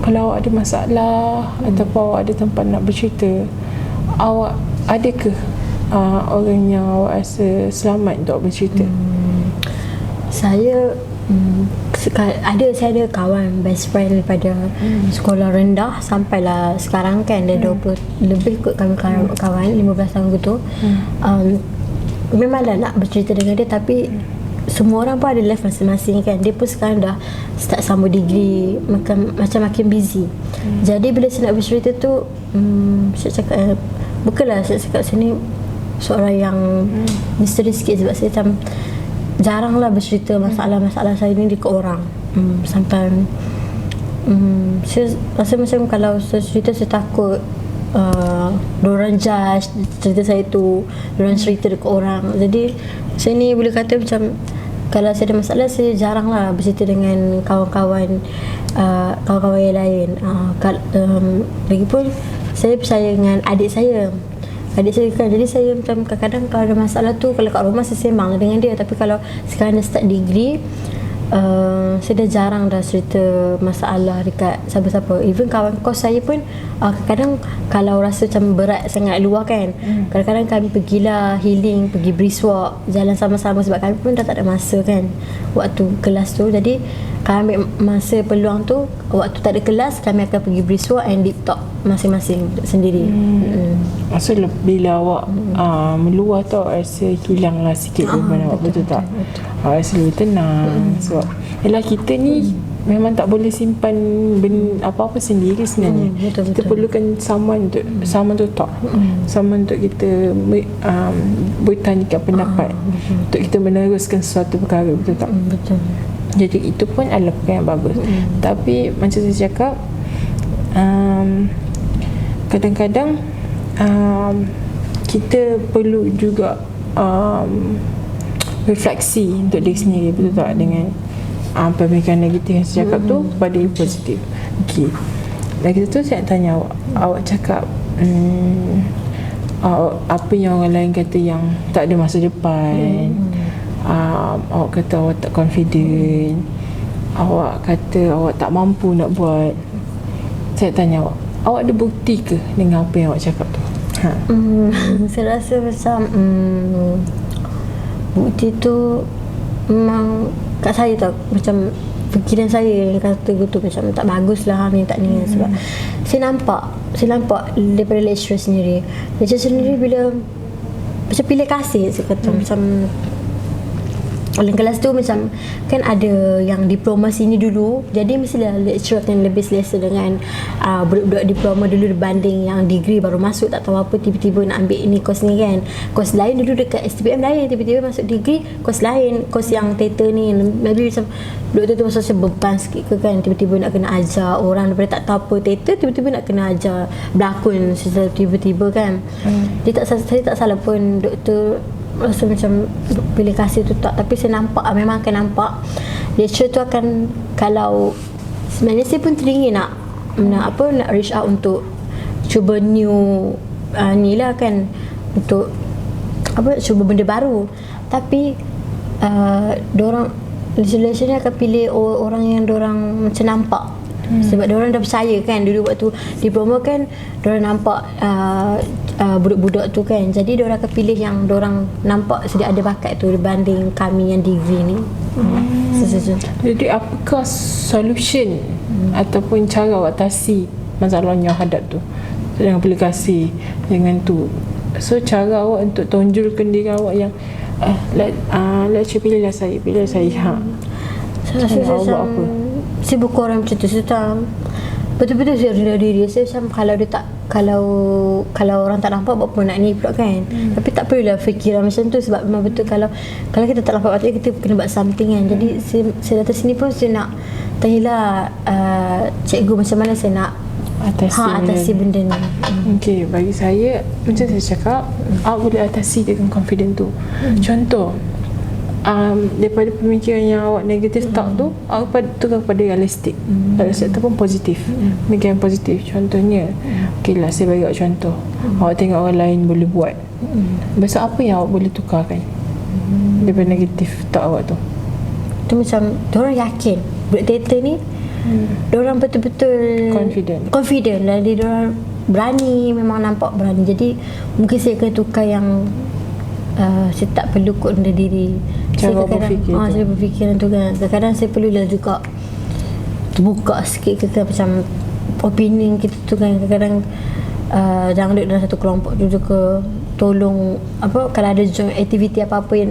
kalau awak ada masalah ataupun awak ada tempat nak bercerita, awak adakah orang yang awak rasa selamat untuk bercerita? Saya ada kawan best friend daripada sekolah rendah sampailah sekarang kan, dia 20 lebih kot kami kawan 15 tahun gitu. Memanglah nak bercerita dengan dia, tapi semua orang pun ada life masing-masing kan. Dia pun sekarang dah start sambung degree, macam makin busy. Jadi bila saya nak bercerita tu, saya cakap bukanlah saya cakap sini seorang yang misteri sikit, sebab saya macam jaranglah bercerita masalah-masalah saya ni dekat orang. Sampai saya rasa macam kalau saya cerita, saya takut diorang judge cerita saya tu, diorang cerita dekat orang. Jadi saya ni boleh kata macam kalau saya ada masalah, saya jaranglah bercerita dengan kawan-kawan yang lain. Lagipun saya percaya dengan adik saya kan, jadi saya macam kadang-kadang kalau ada masalah tu, kalau kat rumah saya sembang dengan dia. Tapi kalau sekarang dah start degree, saya dah jarang dah cerita masalah dekat siapa-siapa. Even kawan kos saya pun kadang kalau rasa macam berat sangat luar kan, kadang-kadang kami pergilah healing, pergi brisk walk, jalan sama-sama, sebab kami pun dah tak ada masa kan waktu kelas tu. Jadi kami ambil masa peluang tu, waktu tak ada kelas kami akan pergi brisk walk and deep talk masing-masing sendiri. So bila awak meluar tu, awak rasa hilanglah sikit beban awak, betul tak? Awak rasa lebih tenang. Sebab yalah, kita ni memang tak boleh simpan apa-apa sendiri sebenarnya. Kita perlukan someone to talk, someone untuk kita bertanyakan pendapat, untuk kita meneruskan sesuatu perkara, betul tak? Betul. Jadi itu pun adalah perkara yang bagus. Tapi macam saya cakap, kadang-kadang kita perlu juga refleksi untuk diri sendiri, betul tak? Dengan pemikiran negatif yang saya cakap tu pada yang positif. Okey, lagi satu saya nak tanya awak cakap apa yang orang lain kata yang tak ada masa depan. Awak kata awak tak confident, awak kata awak tak mampu nak buat. Saya tanya awak ada bukti ke dengan apa yang awak cakap tu? Saya rasa macam bukti tu memang kat saya tau. Macam fikiran saya yang kata gitu, macam tak bagus lah ni, tak ni. Sebab saya nampak daripada lecturer sendiri bila macam pilih kasih, saya kata macam dalam kelas tu macam kan ada yang diploma sini dulu, jadi mestilah lecturer akan lebih selesa dengan budak-budak diploma dulu berbanding yang degree baru masuk, tak tahu apa, tiba-tiba nak ambil ini kos ni kan. Kos lain dulu dekat STPM lain, tiba-tiba masuk degree kos lain, kos yang teater ni. Maybe macam budak tu macam beban sikit ke kan, tiba-tiba nak kena ajar orang daripada tak tahu apa teater, tiba-tiba nak kena ajar berlakon secara tiba-tiba kan. Saya tak salah pun doktor rasa macam pilih kasih tu tak. Tapi saya nampak, memang akan nampak lecturer tu akan, kalau sebenarnya saya pun teringin nak reach out untuk cuba new ni lah kan, untuk cuba benda baru. Tapi dorang Lesson ni akan pilih orang yang diorang macam nampak. Sebab diorang dah percaya kan, dulu waktu diploma kan diorang nampak budak-budak tu kan, jadi diorang akan pilih yang diorang nampak sedia ada bakat tu dibanding kami yang degree ni. Jadi apakah solution ataupun cara awak atasi masalah yang hadap tu dengan aplikasi dengan tu? So cara awak untuk tonjolkan diri awak yang lecturer pilihlah saya Saya rasa awak apa? Saya bukan orang macam tu. Saya betul-betul saya rendah diri. Saya macam kalau dia tak, kalau orang tak nampak buat apa nak ni pula kan. Tapi tak perlulah fikiran macam tu, sebab memang betul kalau kita tak nampak patutnya kita kena buat something kan. Jadi saya datang sini pun saya nak tanyalah cikgu macam mana saya nak atasi benda ni. Okey, bagi saya macam saya cakap, awak boleh atasi dengan confident tu. Contoh, daripada pemikiran yang awak negatif thought tu, awak tukar kepada realistik. Realistik tu pun positif, pemikiran positif. Contohnya, okeylah saya bagi awak contoh, awak tengok orang lain boleh buat, besok apa yang awak boleh tukarkan daripada negatif thought awak tu? Tu macam diorang yakin budak teater ni, diorang betul-betul confident lah, diorang berani, memang nampak berani. Jadi mungkin saya akan tukar yang saya tak perlu kot rendah diri. Cara berfikir saya berfikiran tu kan. Kadang-kadang saya perlulah juga terbuka sikit kita macam opinion kita tu kan. Kadang-kadang jangan duduk dalam satu kelompok tu ke, tolong kalau ada join aktiviti apa-apa yang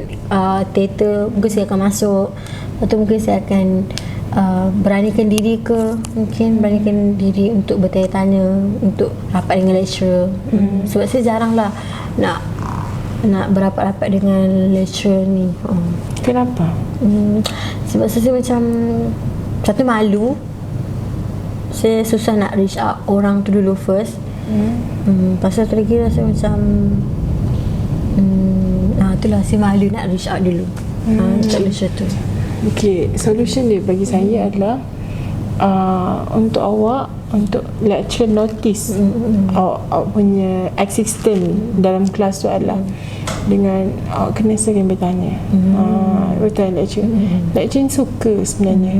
teater, mungkin saya akan masuk, atau mungkin saya akan beranikan diri untuk bertanya-tanya, untuk rapat dengan lecturer. Sebab saya jarang lah nak berapat-rapat dengan lecturer ni. Kenapa? Sebab saya macam satu malu, saya susah nak reach out orang tu dulu first. Pasal tu lagi rasa macam itulah, saya malu nak reach out dulu untuk lecturer tu. Okey, solution dia bagi saya adalah untuk awak, untuk lecturer notice awak punya existence dalam kelas tu adalah dengan awak kena sering bertanya. Betul lecturer suka sebenarnya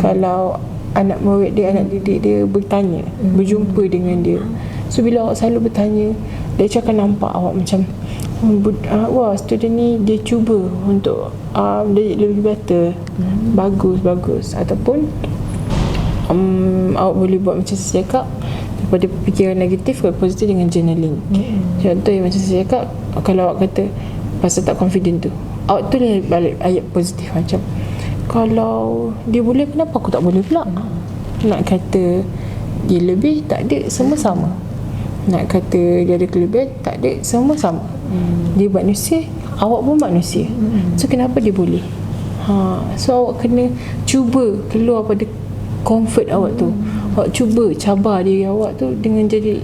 kalau anak murid dia, anak didik dia bertanya, berjumpa dengan dia. So bila awak selalu bertanya, lecturer akan nampak awak macam wah, student ni dia cuba untuk lebih better, bagus. Ataupun awak boleh buat macam saya cakap, daripada fikiran negatif ke positif dengan journaling. Contoh yang macam saya cakap, kalau awak kata pasal tak confident tu, awak tulis balik ayat positif macam, kalau dia boleh, kenapa aku tak boleh pula? Nak kata dia lebih, tak ada, semua sama. Nak kata dia ada kelebihan, tak ada, semua sama. Dia manusia, awak pun manusia. So kenapa dia boleh? So awak kena cuba keluar pada comfort awak tu. Awak cuba cabar diri awak tu dengan jadi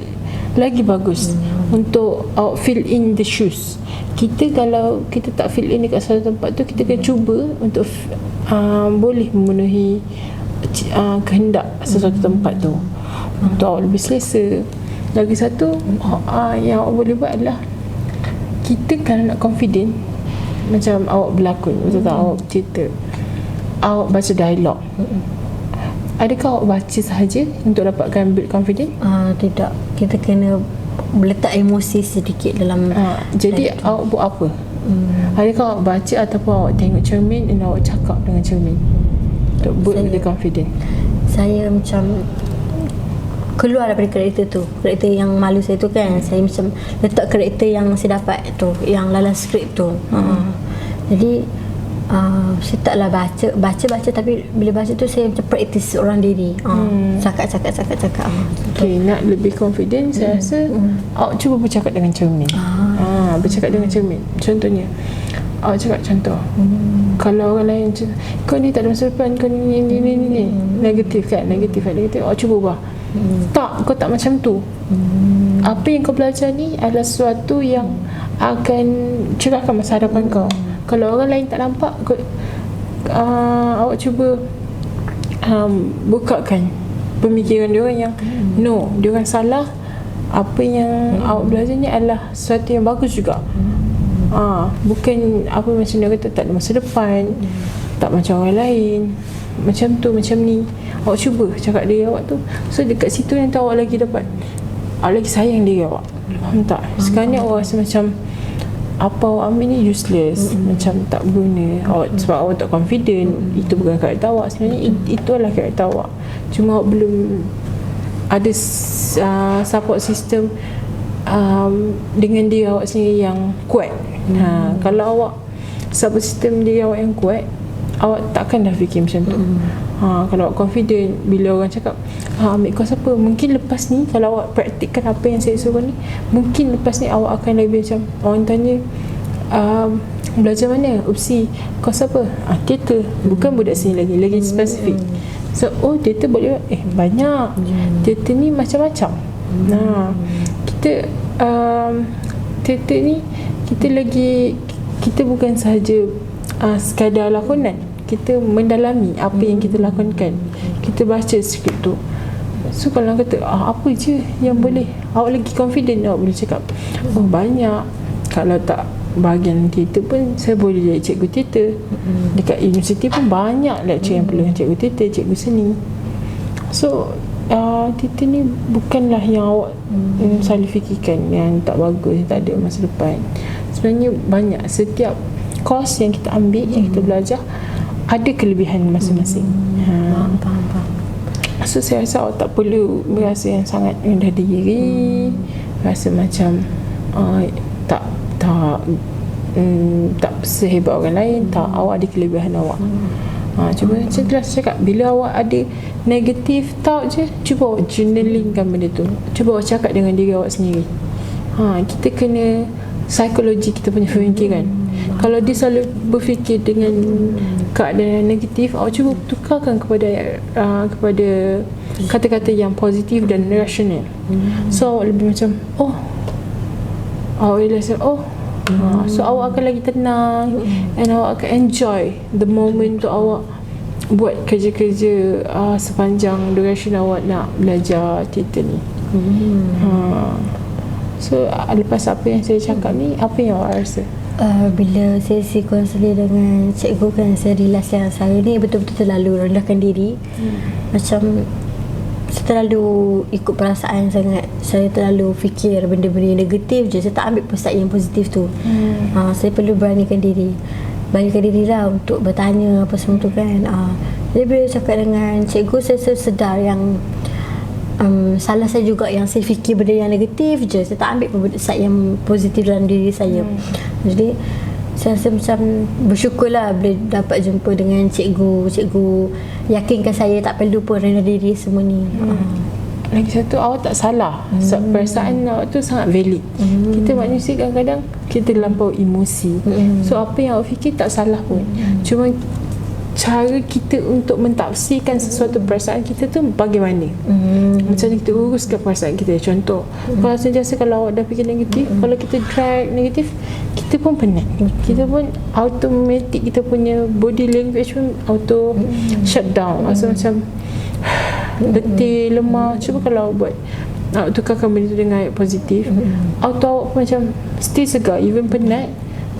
lagi bagus, untuk awak fill in the shoes. Kita kalau kita tak fill in dekat satu tempat tu, kita akan cuba untuk boleh memenuhi kehendak sesuatu tempat tu, untuk awak lebih selesa. Lagi satu yang awak boleh buat adalah, kita kalau nak confident, macam awak berlakon, betul tak, awak cerita, awak baca dialog, adakah awak baca sahaja untuk dapatkan build confident? Tidak, kita kena meletak emosi sedikit dalam jadi awak buat apa? Adakah awak baca ataupun awak tengok cermin dan awak cakap dengan cermin untuk build the confident? Saya macam keluar daripada karakter tu, karakter yang malu saya tu kan. Saya macam letak karakter yang saya dapat tu, yang dalam skrip tu. Jadi saya taklah baca, tapi bila baca tu saya macam praktis orang diri. Cakap. Okay, nak lebih confident, saya rasa awak cuba bercakap dengan cermin. Bercakap dengan cermin. Contohnya, awak cakap contoh, kalau orang lain cakap, kau ni tak ada masa depan, kau ni negatif kan, negatif. Awak cuba ubah. Tak, kau tak macam tu. Apa yang kau belajar ni adalah sesuatu yang akan cerahkan masa hadapan kau. Kalau orang lain tak nampak, awak cuba bukakan pemikiran diorang yang no, diorang salah. Apa yang awak belajar ni adalah sesuatu yang bagus juga. Bukan apa macam dia kata tak ada masa depan. tak macam orang lain, macam tu, macam ni. Awak cuba cakap diri awak tu. So dekat situ nanti awak lagi dapat, awak lagi sayang diri awak. Faham tak? Sekarang ni awak rasa macam apa awak ambil ni useless, macam tak berguna. Awak sebab awak tak confident. Itu bukan karakter awak. Sebenarnya itu adalah karakter awak. Cuma awak belum ada support system dengan diri awak sendiri yang kuat. Kalau awak support system diri awak yang kuat, awak takkan dah fikir macam tu. Kalau awak confident, bila orang cakap ambil course apa, mungkin lepas ni kalau awak praktikkan apa yang saya suruh ni, mungkin lepas ni awak akan lebih macam orang tanya belajar mana, opsi course apa, teater, bukan budak sini lagi spesifik. So teater boleh banyak, teater ni macam-macam. Kita teater ni kita bukan sahaja sekadar lakonan, kita mendalami apa yang kita lakonkan. Kita baca skrip tu. So kalau kata apa je yang boleh, awak lagi confident, awak boleh cakap banyak. Kalau tak bahagian teater pun saya boleh jadi cikgu teater. Dekat universiti pun banyak lecture yang perlu cikgu teater, cikgu seni. So teater ni bukanlah yang awak selalu fikirkan yang tak bagus, tak ada masa depan. Sebenarnya banyak. Setiap course yang kita ambil, yang kita belajar, ada kelebihan masing-masing. Faham. So saya rasa awak tak perlu berasa yang sangat rendah diri, rasa macam tak sehebat orang lain. Tak, awak ada kelebihan awak. Cuba saya telah cakap, bila awak ada negatif thought je, cuba awak journalingkan benda tu. Cuba awak cakap dengan diri awak sendiri. Kita kena psikologi kita punya pemikiran. Kalau dia selalu berfikir dengan keadaan negatif, awak cuba tukarkan kepada kata-kata yang positif dan rasional. So awak lebih macam awak realize so awak akan lagi tenang, and awak akan enjoy the moment tu awak buat kerja-kerja sepanjang duration awak nak belajar teater ni. So lepas apa yang saya cakap ni, apa yang awak rasa? Bila sesi konseling dengan cikgu kan, saya realise yang saya ni betul-betul terlalu rendahkan diri. Macam saya terlalu ikut perasaan sangat. Saya terlalu fikir benda-benda negatif je. Saya tak ambil pusat yang positif tu. Saya perlu beranikan diri lah untuk bertanya apa semua tu kan. Jadi bila cakap dengan cikgu, saya sedar yang salah saya juga yang saya fikir benda yang negatif je. Saya tak ambil side yang positif dalam diri saya. Jadi saya rasa macam bersyukurlah bila dapat jumpa dengan cikgu yakinkan saya tak perlu pun rendah diri semua ni. Lagi satu, awak tak salah. Perasaan awak tu sangat valid. Kita manusia kadang-kadang kita terlampau emosi. So apa yang awak fikir tak salah pun. Cuma cara kita untuk mentafsirkan sesuatu perasaan kita tu bagaimana. Macam mana kita uruskan perasaan kita. Contoh, kalau sentiasa kalau awak dah fikir negatif, kalau kita drag negatif, kita pun penat. Kita pun automatic, kita punya body language pun auto shut down. Rasa macam letih, lemah. Cuba kalau awak buat, awak tukarkan benda tu dengan ayat positif, auto awak pun macam still segar, even penat,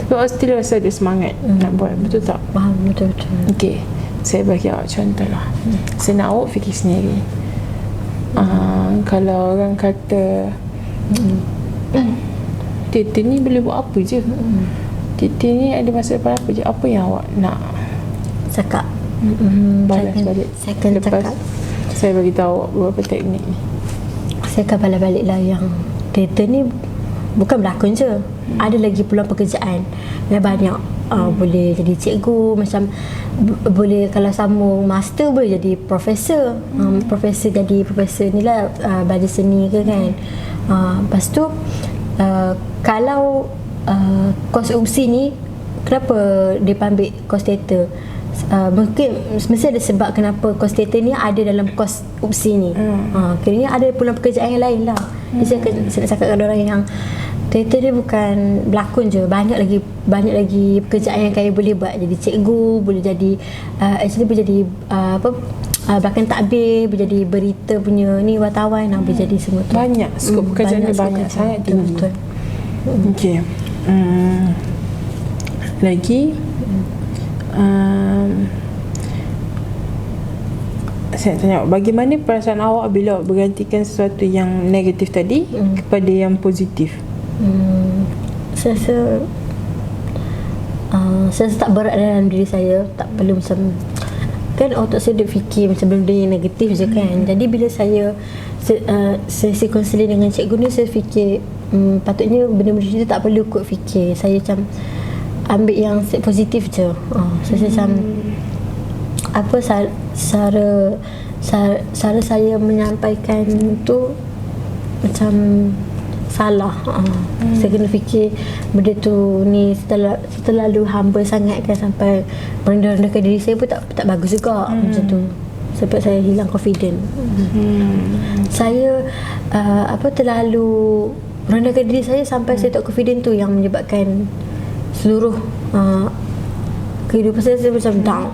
tapi awak still rasa ada semangat nak buat. Betul tak? Faham, betul. Okey, saya bagi awak contoh lah. Saya nak awak fikir sendiri. Kalau orang kata teater ni boleh buat apa je, teater ni ada masa depan apa je, apa yang awak nak cakap? Balas balik. Saya akan Lepas cakap, saya bagi tahu awak beberapa teknik ni. saya akan balas balik lah yang teater ni bukan berlakon je, ada lagi peluang pekerjaan yang banyak. Boleh jadi cikgu, macam boleh kalau sambung master boleh jadi profesor. Profesor jadi profesor ni lah, belajar seni ke kan. Lepas tu kalau kos opsi ni, kenapa dia ambil kos teater? Mungkin mesti ada sebab kenapa kos teater ni ada dalam kos opsi ni. Kiranya ada peluang pekerjaan yang lain lah. Jadi saya nak cakap kepada orang yang teater ni bukan berlakon je, banyak lagi pekerjaan yang kaya boleh buat. Jadi cikgu, boleh jadi actually boleh jadi belakang takbir, boleh jadi berita punya ni, wartawan, boleh jadi semua tu. Banyak skop pekerjaan ni, banyak sangat tinggi. Okey. Lagi Saya tanya, bagaimana perasaan awak bila awak bergantikan sesuatu yang negatif tadi kepada yang positif? Saya rasa saya rasa tak berat dalam diri saya. Tak perlu macam, kan otak saya dia fikir macam benda yang negatif je kan. Jadi bila saya sesi kaunseling dengan cikgu ni, saya fikir patutnya benda-benda tu tak perlu kot fikir. Saya macam ambil yang positif je. Saya macam apa cara saya menyampaikan tu macam salah. Saya kena fikir benda tu ni terlalu humble sangat kan, sampai merendah-rendahkan diri saya pun tak bagus juga. Macam tu sebab saya hilang confident. Saya terlalu merendahkan diri saya sampai saya tak confident, tu yang menyebabkan seluruh kehidupan saya macam down.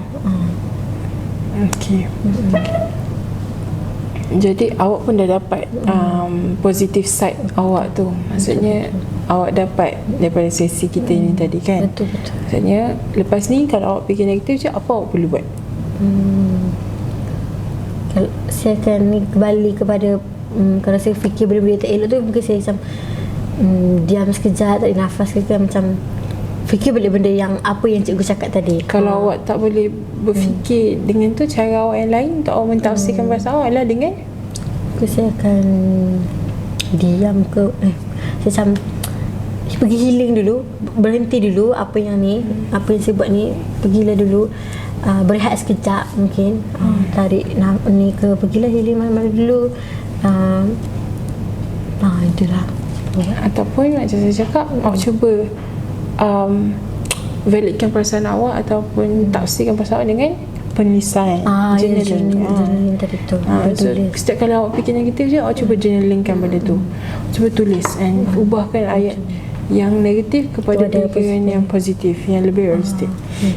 Okey. Jadi awak pun dah dapat positive side awak tu. Maksudnya awak dapat daripada sesi kita ni tadi kan. Betul. Maksudnya lepas ni kalau awak fikir negatif je, apa awak perlu buat? Kalau saya akan kembali kepada kalau saya fikir benda-benda tak elok tu, mungkin saya macam diam sekejap, tarik nafas sekejap, macam fikir balik benda yang apa yang cikgu cakap tadi. Kalau awak tak boleh berfikir dengan tu, cara awak yang lain untuk awak mentafsirkan perasaan awak adalah dengan saya akan diam ke saya macam pergi healing dulu, berhenti dulu apa yang apa yang saya buat ni, pergilah dulu berehat sekejap mungkin, tarik ni ke, pergilah healing mana-mana dulu, itulah. Ataupun macam saya cakap, awak cuba validkan perasaan awak ataupun tafsirkan perasaan awak dengan penulisan, journaling tadi tu. So setiap kali awak fikir negatif je, awak cuba journalingkan benda tu, cuba tulis and ubahkan ayat yang negatif kepada fikiran yang positif, yang lebih realistik.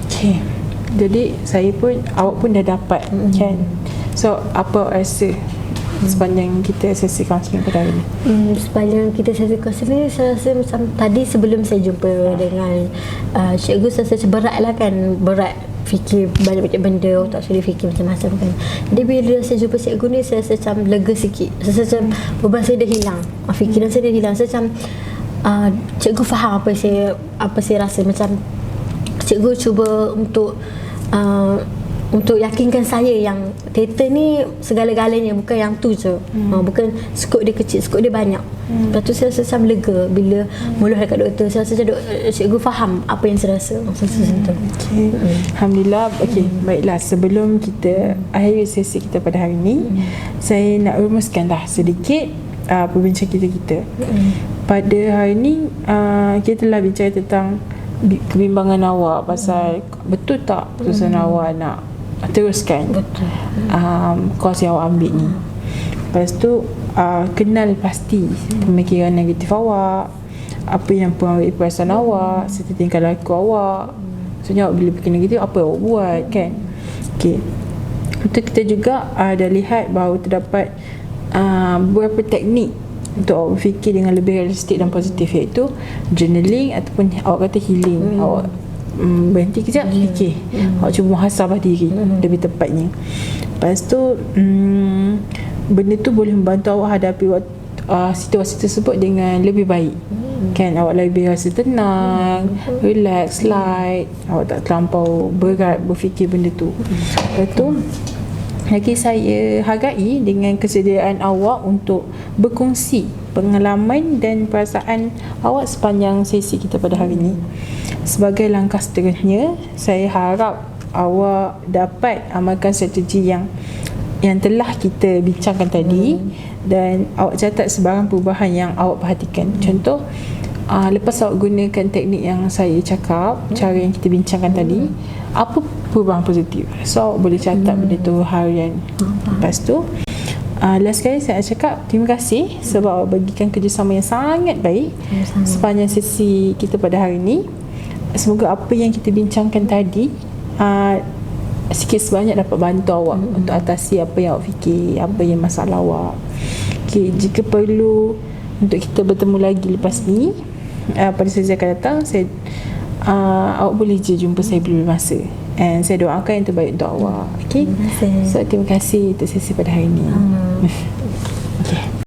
Okay. Jadi saya pun, awak pun dah dapat kan. So apa awak rasa sepanjang kita sesi kaunseling pada hari ni? Sepanjang kita sesi kaunseling, saya rasa macam tadi sebelum saya jumpa dengan cikgu, saya rasa berat lah kan, berat fikir banyak-banyak benda, otak saya fikir macam-macam kan. Jadi bila saya jumpa cikgu ni, saya rasa macam lega sikit. Saya rasa macam beban saya dah hilang, fikiran saya dah hilang. Saya macam cikgu faham apa saya rasa. Macam cikgu cuba untuk yakinkan saya yang teater ni segala-galanya, bukan yang tu je. Bukan skop dia kecil, skop dia banyak. Lepas tu saya rasa macam lega bila mula dekat doktor. Saya rasa macam cikgu faham apa yang saya rasa. Okay. Alhamdulillah. Baiklah, sebelum kita akhiri sesi kita pada hari ni, saya nak rumuskanlah sedikit perbincangan kita. Pada hari ni kita telah bincang tentang kebimbangan awak pasal betul tak keputusan awak nak teruskan course yang awak ambil ni. Lepas tu kenal pasti pemikiran negatif awak, apa yang mempengaruhi perasaan awak serta tingkah laku awak. Maksudnya awak bila fikir negatif, apa awak buat kan. Okay. Untuk kita juga dah lihat bahawa terdapat beberapa teknik untuk awak berfikir dengan lebih realistik dan positif, iaitu journaling ataupun awak kata healing. Awak berhenti kejap, fikir, awak cuba muhasabah diri lebih tepatnya. Lepas tu benda tu boleh membantu awak hadapi situasi tersebut dengan lebih baik kan. Awak lebih rasa tenang, relax, light, awak tak terlampau berat berfikir benda tu. Lepas tu lagi saya hargai dengan kesediaan awak untuk berkongsi pengalaman dan perasaan awak sepanjang sesi kita pada hari ini. Sebagai langkah seterusnya, saya harap awak dapat amalkan strategi yang telah kita bincangkan tadi, dan awak catat sebarang perubahan yang awak perhatikan. Contoh, lepas awak gunakan teknik yang saya cakap, cara yang kita bincangkan tadi, apa perubahan positif, so awak boleh catat benda tu harian. Lepas tu last sekali saya cakap terima kasih sebab awak bagikan kerjasama yang sangat baik sepanjang sesi kita pada hari ini. Semoga apa yang kita bincangkan tadi sikit sebanyak dapat bantu awak untuk atasi apa yang awak fikir, apa yang masalah awak. Okay, jika perlu untuk kita bertemu lagi lepas ni pada sesi akan datang, awak boleh je jumpa saya bila masa. And saya doakan yang terbaik untuk awak. Okay. Terima kasih. So terima kasih untuk sesi pada hari ini. Okay.